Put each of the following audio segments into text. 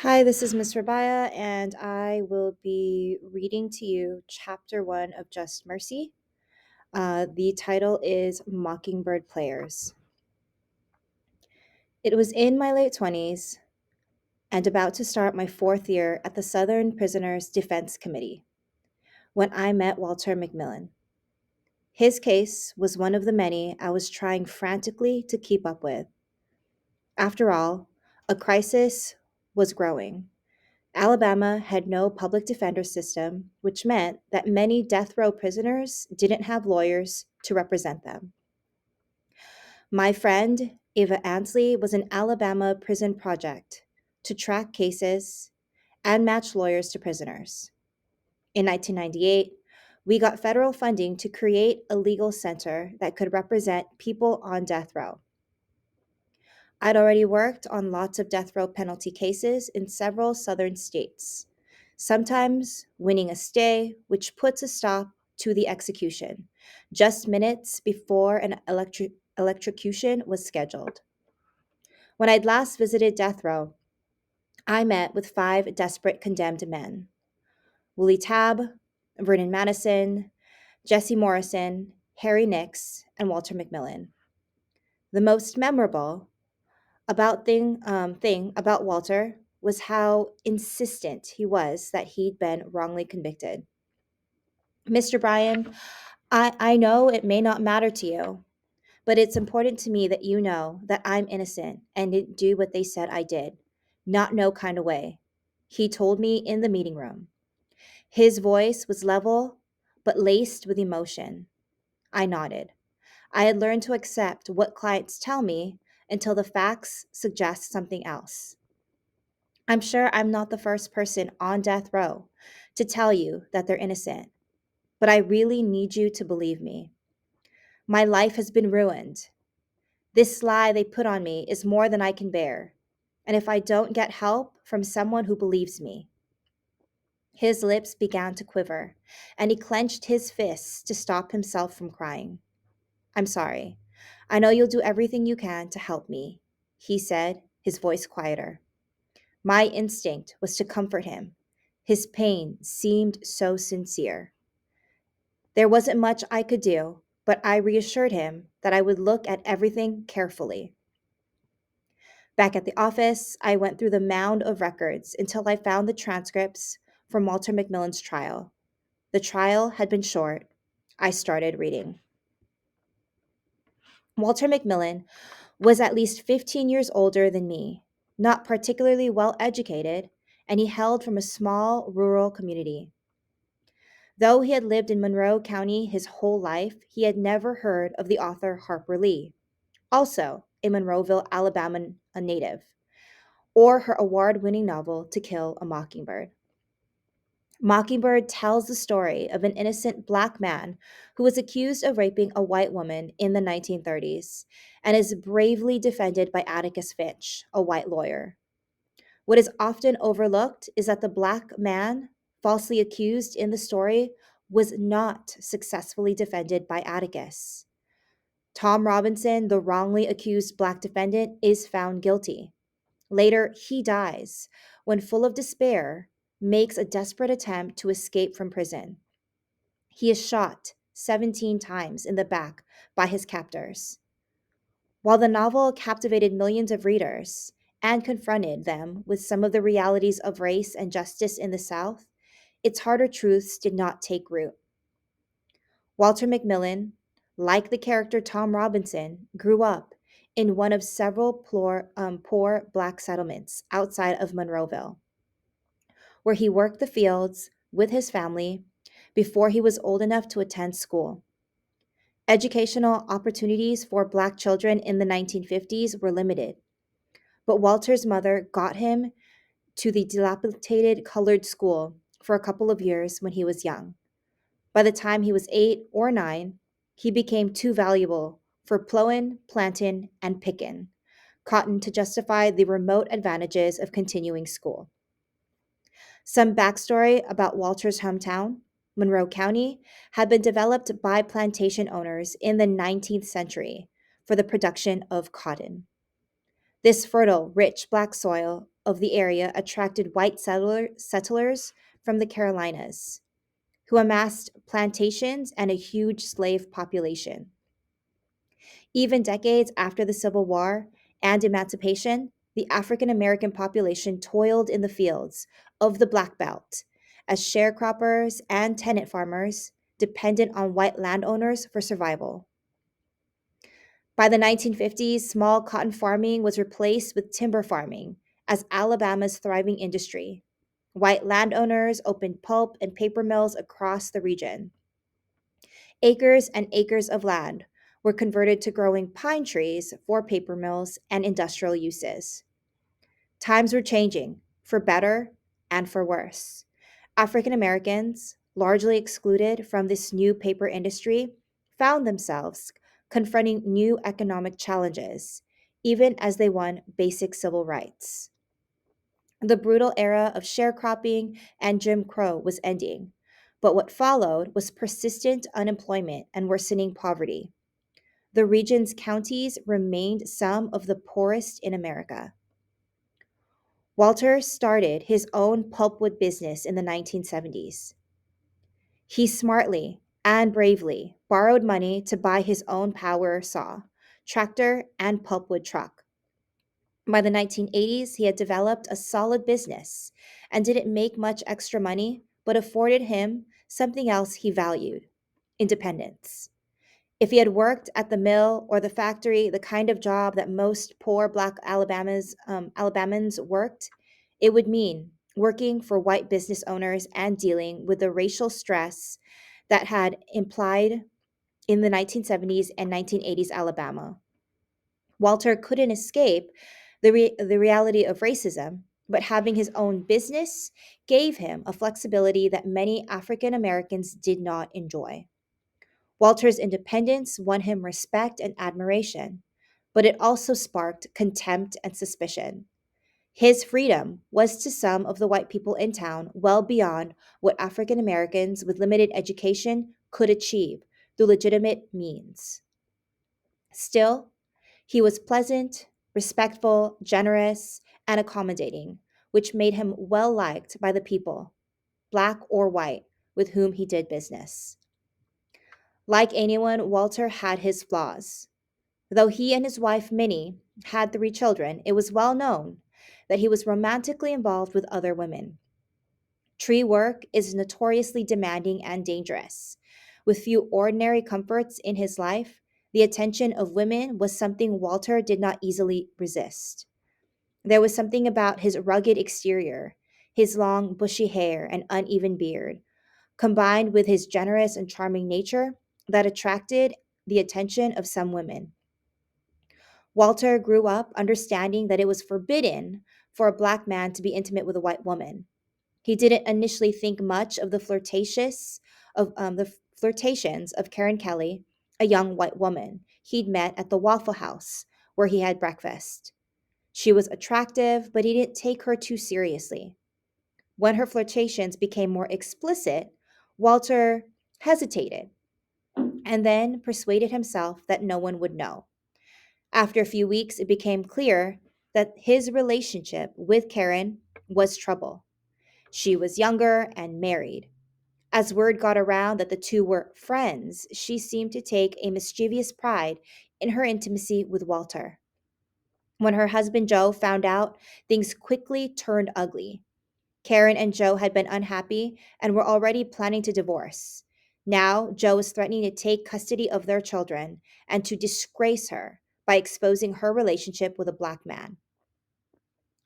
Hi, this is Miss Rabaya, and I will be reading to you chapter one of Just Mercy. The title is Mockingbird Players. It was in my late 20s and about to start my fourth year at the Southern Prisoners Defense Committee when I met Walter McMillan. His case was one of the many I was trying frantically to keep up with. After all, a crisis was growing. Alabama had no public defender system, which meant that many death row prisoners didn't have lawyers to represent them. My friend, Ava Ansley, was an Alabama prison project to track cases and match lawyers to prisoners. In 1998, we got federal funding to create a legal center that could represent people on death row. I'd already worked on lots of death row penalty cases in several southern states, sometimes winning a stay, which puts a stop to the execution, just minutes before an electrocution was scheduled. When I'd last visited death row, I met with five desperate condemned men: Willie Tabb, Vernon Madison, Jesse Morrison, Harry Nix, and Walter McMillan. The most memorable thing about Walter was how insistent he was that he'd been wrongly convicted. Mr. Bryan, I know it may not matter to you, but it's important to me that you know that I'm innocent and didn't do what they said I did. Not no kind of way. He told me in the meeting room. His voice was level, but laced with emotion. I nodded. I had learned to accept what clients tell me until the facts suggest something else. I'm sure I'm not the first person on death row to tell you that they're innocent, but I really need you to believe me. My life has been ruined. This lie they put on me is more than I can bear. And if I don't get help from someone who believes me, his lips began to quiver, and he clenched his fists to stop himself from crying. I'm sorry. I know you'll do everything you can to help me, he said, his voice quieter. My instinct was to comfort him. His pain seemed so sincere. There wasn't much I could do, but I reassured him that I would look at everything carefully. Back at the office, I went through the mound of records until I found the transcripts from Walter McMillan's trial. The trial had been short. I started reading. Walter McMillan was at least 15 years older than me, not particularly well educated, and he hailed from a small rural community. Though he had lived in Monroe County his whole life, he had never heard of the author Harper Lee, also a Monroeville, Alabama native, or her award winning novel To Kill a Mockingbird. Mockingbird tells the story of an innocent black man who was accused of raping a white woman in the 1930s and is bravely defended by Atticus Finch, a white lawyer. What is often overlooked is that the black man falsely accused in the story was not successfully defended by Atticus. Tom Robinson, the wrongly accused black defendant, is found guilty. Later, he dies when, full of despair, makes a desperate attempt to escape from prison. He is shot 17 times in the back by his captors. While the novel captivated millions of readers and confronted them with some of the realities of race and justice in the South, its harder truths did not take root. Walter McMillan, like the character Tom Robinson, grew up in one of several poor black settlements outside of Monroeville, where he worked the fields with his family before he was old enough to attend school. Educational opportunities for black children in the 1950s were limited, but Walter's mother got him to the dilapidated colored school for a couple of years when he was young. By the time he was 8 or 9, he became too valuable for plowing, planting, and picking cotton to justify the remote advantages of continuing school. Some backstory about Walter's hometown, Monroe County, had been developed by plantation owners in the 19th century for the production of cotton. This fertile, rich black soil of the area attracted white settlers from the Carolinas, who amassed plantations and a huge slave population. Even decades after the Civil War and emancipation, the African American population toiled in the fields of the Black Belt as sharecroppers and tenant farmers dependent on white landowners for survival. By the 1950s, small cotton farming was replaced with timber farming as Alabama's thriving industry. White landowners opened pulp and paper mills across the region. Acres and acres of land were converted to growing pine trees for paper mills and industrial uses. Times were changing, for better and for worse. African Americans, largely excluded from this new paper industry, found themselves confronting new economic challenges, even as they won basic civil rights. The brutal era of sharecropping and Jim Crow was ending, but what followed was persistent unemployment and worsening poverty. The region's counties remained some of the poorest in America. Walter started his own pulpwood business in the 1970s. He smartly and bravely borrowed money to buy his own power saw, tractor, and pulpwood truck. By the 1980s, he had developed a solid business and didn't make much extra money, but afforded him something else he valued: independence. If he had worked at the mill or the factory, the kind of job that most poor Black Alabamans worked, it would mean working for white business owners and dealing with the racial stress that had implied in the 1970s and 1980s Alabama. Walter couldn't escape the reality of racism, but having his own business gave him a flexibility that many African Americans did not enjoy. Walter's independence won him respect and admiration, but it also sparked contempt and suspicion. His freedom was to some of the white people in town well beyond what African Americans with limited education could achieve through legitimate means. Still, he was pleasant, respectful, generous, and accommodating, which made him well liked by the people, black or white, with whom he did business. Like anyone, Walter had his flaws. Though he and his wife, Minnie, had three children, it was well known that he was romantically involved with other women. Tree work is notoriously demanding and dangerous. With few ordinary comforts in his life, the attention of women was something Walter did not easily resist. There was something about his rugged exterior, his long, bushy hair and uneven beard, combined with his generous and charming nature, that attracted the attention of some women. Walter grew up understanding that it was forbidden for a black man to be intimate with a white woman. He didn't initially think much of the flirtations of Karen Kelly, a young white woman he'd met at the Waffle House where he had breakfast. She was attractive, but he didn't take her too seriously. When her flirtations became more explicit, Walter hesitated and then persuaded himself that no one would know. After a few weeks, it became clear that his relationship with Karen was trouble. She was younger and married. As word got around that the two were friends, she seemed to take a mischievous pride in her intimacy with Walter. When her husband Joe found out, things quickly turned ugly. Karen and Joe had been unhappy and were already planning to divorce. Now, Joe was threatening to take custody of their children and to disgrace her by exposing her relationship with a black man.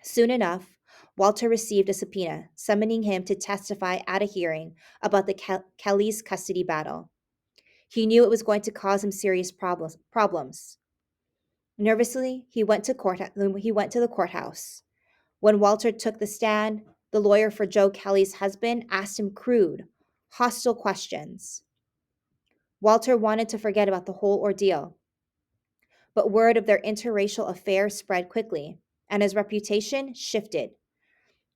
Soon enough, Walter received a subpoena summoning him to testify at a hearing about the Kelly's custody battle. He knew it was going to cause him serious problems. Nervously, he went to the courthouse. When Walter took the stand, the lawyer for Joe Kelly's husband asked him crude, hostile questions. Walter wanted to forget about the whole ordeal, but word of their interracial affair spread quickly, and his reputation shifted.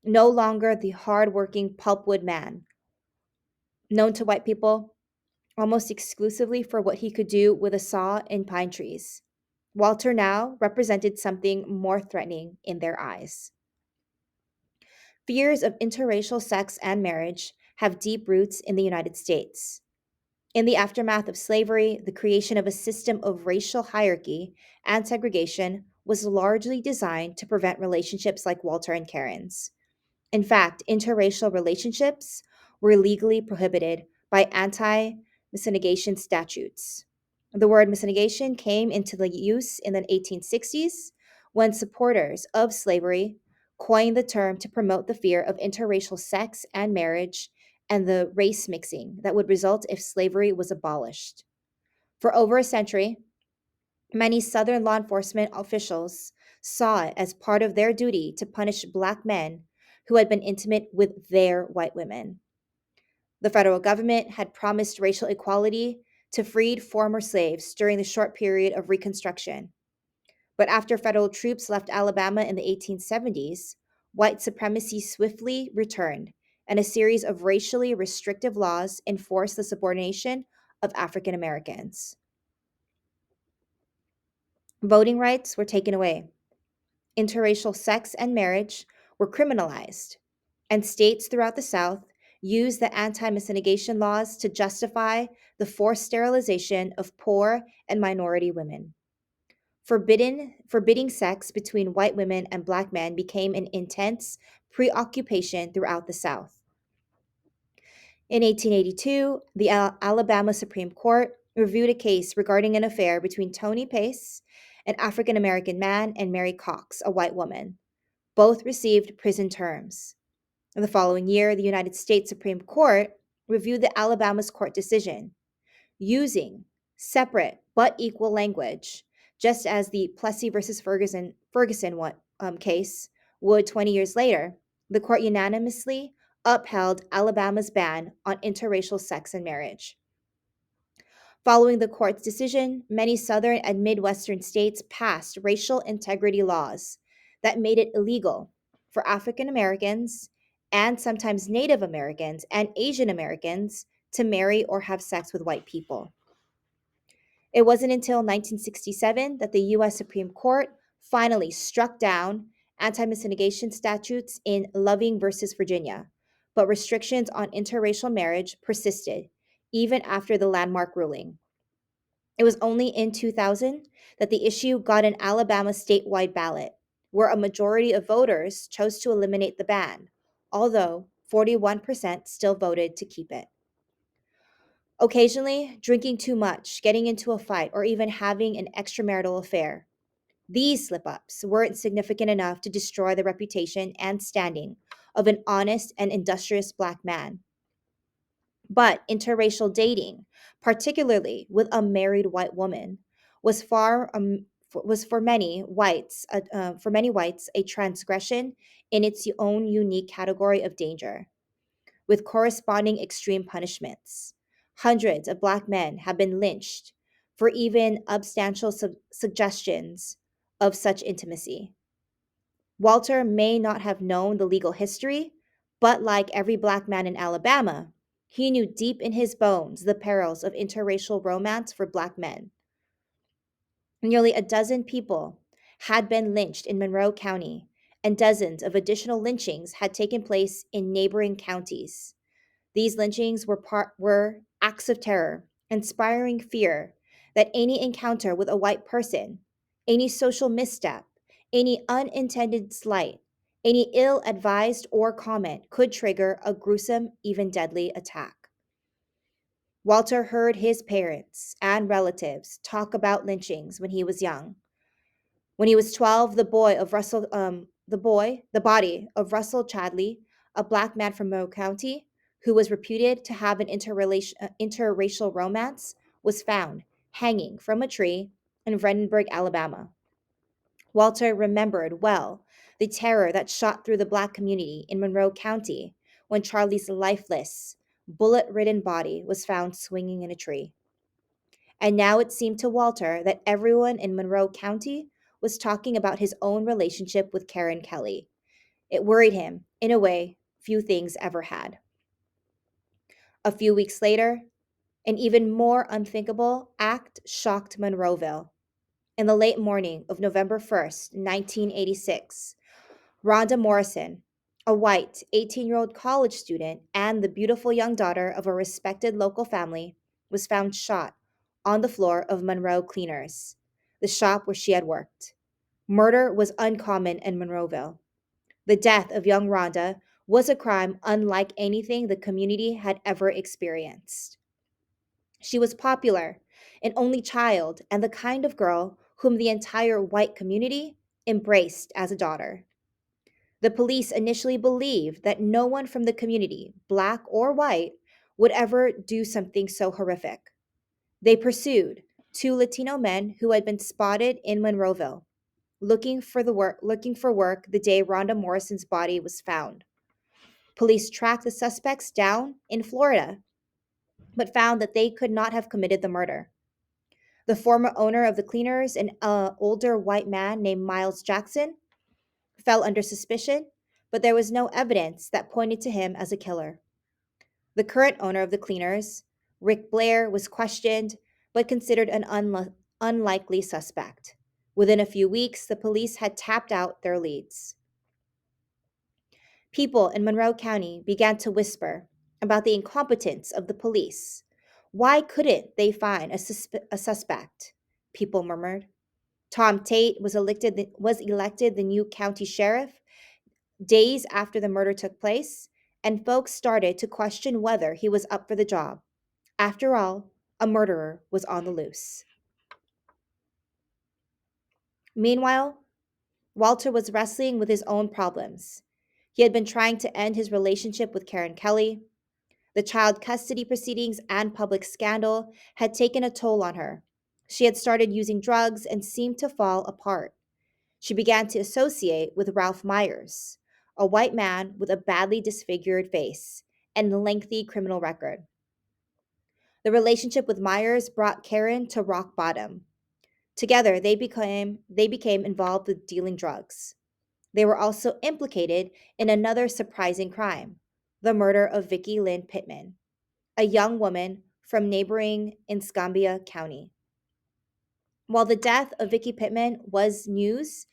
No longer the hard-working pulpwood man, known to white people almost exclusively for what he could do with a saw and pine trees. Walter now represented something more threatening in their eyes. Fears of interracial sex and marriage have deep roots in the United States. In the aftermath of slavery, the creation of a system of racial hierarchy and segregation was largely designed to prevent relationships like Walter and Karen's. In fact, interracial relationships were legally prohibited by anti miscegenation statutes. The word miscegenation came into the use in the 1860s when supporters of slavery coined the term to promote the fear of interracial sex and marriage and the race mixing that would result if slavery was abolished. For over a century, many Southern law enforcement officials saw it as part of their duty to punish Black men who had been intimate with their white women. The federal government had promised racial equality to freed former slaves during the short period of Reconstruction. But after federal troops left Alabama in the 1870s, white supremacy swiftly returned, and a series of racially restrictive laws enforced the subordination of African Americans. Voting rights were taken away. Interracial sex and marriage were criminalized, and states throughout the South used the anti miscegenation laws to justify the forced sterilization of poor and minority women. Forbidding sex between white women and Black men became an intense preoccupation throughout the South. In 1882, the Alabama Supreme Court reviewed a case regarding an affair between Tony Pace, an African American man, and Mary Cox, a white woman. Both received prison terms. In the following year, the United States Supreme Court reviewed the Alabama's court decision, using separate but equal language, just as the Plessy versus Ferguson case would 20 years later. The court unanimously upheld Alabama's ban on interracial sex and marriage. Following the court's decision, many Southern and Midwestern states passed racial integrity laws that made it illegal for African Americans and sometimes Native Americans and Asian Americans to marry or have sex with white people. It wasn't until 1967 that the US Supreme Court finally struck down anti miscegenation statutes in Loving versus Virginia, but restrictions on interracial marriage persisted even after the landmark ruling. It was only in 2000 that the issue got an Alabama statewide ballot, where a majority of voters chose to eliminate the ban, although 41% still voted to keep it. Occasionally, drinking too much, getting into a fight, or even having an extramarital affair. These slip ups weren't significant enough to destroy the reputation and standing of an honest and industrious Black man. But interracial dating, particularly with a married white woman, was for many whites a transgression in its own unique category of danger, with corresponding extreme punishments. Hundreds of Black men have been lynched for even substantial suggestions of such intimacy. Walter may not have known the legal history, but like every Black man in Alabama, he knew deep in his bones the perils of interracial romance for Black men. Nearly a dozen people had been lynched in Monroe County, and dozens of additional lynchings had taken place in neighboring counties. These lynchings were acts of terror, inspiring fear that any encounter with a white person, any social misstep, any unintended slight, any ill advised or comment could trigger a gruesome, even deadly attack. Walter heard his parents and relatives talk about lynchings when he was young. When he was 12, the body of Russell Chadley, a Black man from Monroe County, who was reputed to have an interracial romance, was found hanging from a tree in Vredenburg, Alabama. Walter remembered well the terror that shot through the Black community in Monroe County when Charlie's lifeless, bullet-ridden body was found swinging in a tree. And now it seemed to Walter that everyone in Monroe County was talking about his own relationship with Karen Kelly. It worried him in a way few things ever had. A few weeks later, an even more unthinkable act shocked Monroeville. In the late morning of November 1st, 1986, Rhonda Morrison, A white 18-year-old college student and the beautiful young daughter of a respected local family, was found shot on the floor of Monroe Cleaners, the shop where she had worked. Murder was uncommon in Monroeville. The death of young Rhonda was a crime unlike anything the community had ever experienced. She was popular, an only child, and the kind of girl whom the entire white community embraced as a daughter. The police initially believed that no one from the community, black or white, would ever do something so horrific. They pursued two Latino men who had been spotted in Monroeville, looking for work the day Rhonda Morrison's body was found. Police tracked the suspects down in Florida, but found that they could not have committed the murder. The former owner of the cleaners, an older white man named Miles Jackson, fell under suspicion, but there was no evidence that pointed to him as a killer. The current owner of the cleaners, Rick Blair, was questioned but considered an unlikely suspect. Within a few weeks, the police had tapped out their leads. People in Monroe County began to whisper about the incompetence of the police. Why couldn't they find a suspect? People murmured. Tom Tate was elected the new county sheriff days after the murder took place, and folks started to question whether he was up for the job. After all, a murderer was on the loose. Meanwhile, Walter was wrestling with his own problems. He had been trying to end his relationship with Karen Kelly. The child custody proceedings and public scandal had taken a toll on her. She had started using drugs and seemed to fall apart. She began to associate with Ralph Myers, a white man with a badly disfigured face and lengthy criminal record. The relationship with Myers brought Karen to rock bottom. Together, they became involved with dealing drugs. They were also implicated in another surprising crime, the murder of Vicki Lynn Pittman, a young woman from neighboring Escambia County. While the death of Vicki Pittman was news,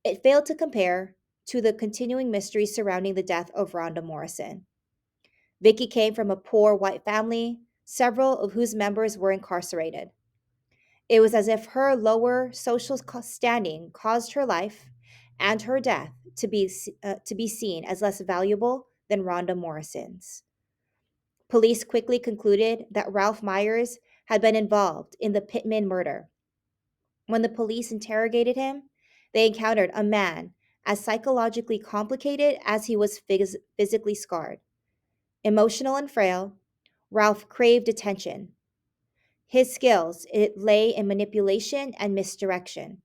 it failed to compare to the continuing mystery surrounding the death of Rhonda Morrison. Vicki came from a poor white family, several of whose members were incarcerated. It was as if her lower social standing caused her life and her death to be seen as less valuable than Rhonda Morrison's. Police quickly concluded that Ralph Myers had been involved in the Pittman murder. When the police interrogated him, they encountered a man as psychologically complicated as he was physically scarred. Emotional and frail, Ralph craved attention. His skills it lay in manipulation and misdirection.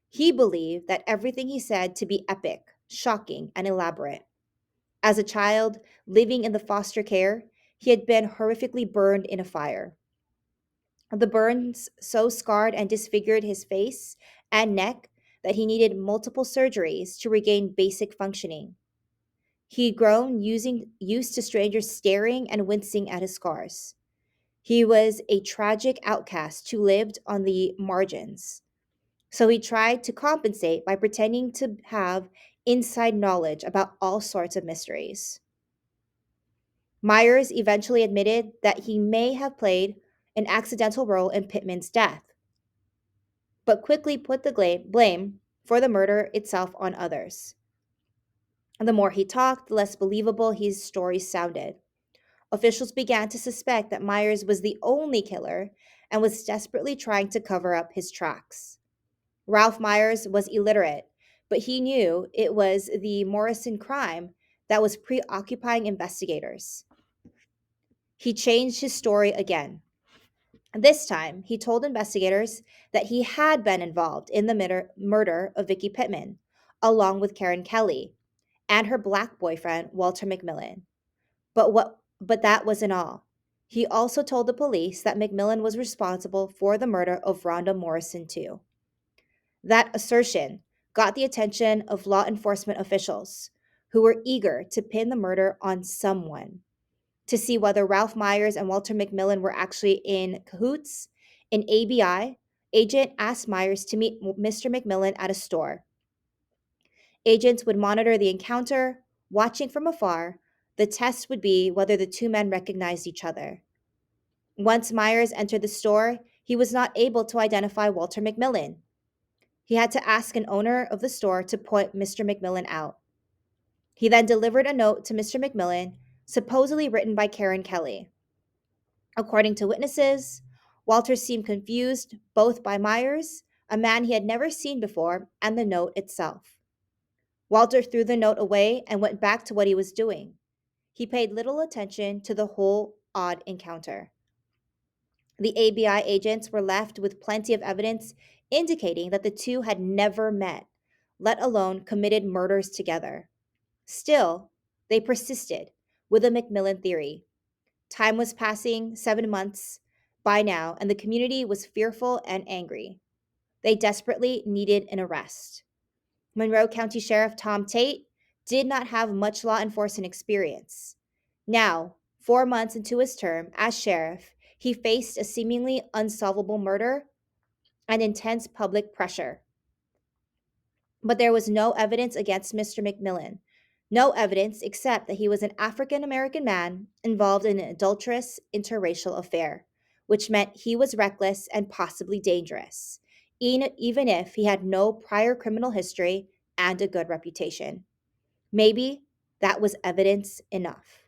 He believed that everything he said to be epic, shocking, and elaborate. As a child living in the foster care, he had been horrifically burned in a fire. The burns so scarred and disfigured his face and neck that he needed multiple surgeries to regain basic functioning. He'd grown used to strangers staring and wincing at his scars. He was a tragic outcast who lived on the margins. So he tried to compensate by pretending to have inside knowledge about all sorts of mysteries. Myers eventually admitted that he may have played an accidental role in Pittman's death, but quickly put the blame for the murder itself on others. And the more he talked, the less believable his stories sounded. Officials began to suspect that Myers was the only killer and was desperately trying to cover up his tracks. Ralph Myers was illiterate, but he knew it was the Morrison crime that was preoccupying investigators. He changed his story again. This time, he told investigators that he had been involved in the murder of Vicki Pittman, along with Karen Kelly and her black boyfriend, Walter McMillan. But that wasn't all. He also told the police that McMillan was responsible for the murder of Rhonda Morrison too. That assertion got the attention of law enforcement officials who were eager to pin the murder on someone. To see whether Ralph Myers and Walter McMillan were actually in cahoots, an ABI agent asked Myers to meet Mr. McMillan at a store. Agents would monitor the encounter, watching from afar. The test would be whether the two men recognized each other. Once Myers entered the store, he was not able to identify Walter McMillan. He had to ask an owner of the store to point Mr. McMillan out. He then delivered a note to Mr. McMillan, supposedly written by Karen Kelly. According to witnesses, Walter seemed confused both by Myers, a man he had never seen before, and the note itself. Walter threw the note away and went back to what he was doing. He paid little attention to the whole odd encounter. The ABI agents were left with plenty of evidence indicating that the two had never met, let alone committed murders together. Still, they persisted with the McMillan theory. Time was passing, 7 months by now, and the community was fearful and angry. They desperately needed an arrest. Monroe County Sheriff Tom Tate did not have much law enforcement experience. Now, 4 months into his term as sheriff, he faced a seemingly unsolvable murder and intense public pressure. But there was no evidence against Mr. McMillan. No evidence except that he was an African American man involved in an adulterous interracial affair, which meant he was reckless and possibly dangerous, even if he had no prior criminal history and a good reputation. Maybe that was evidence enough.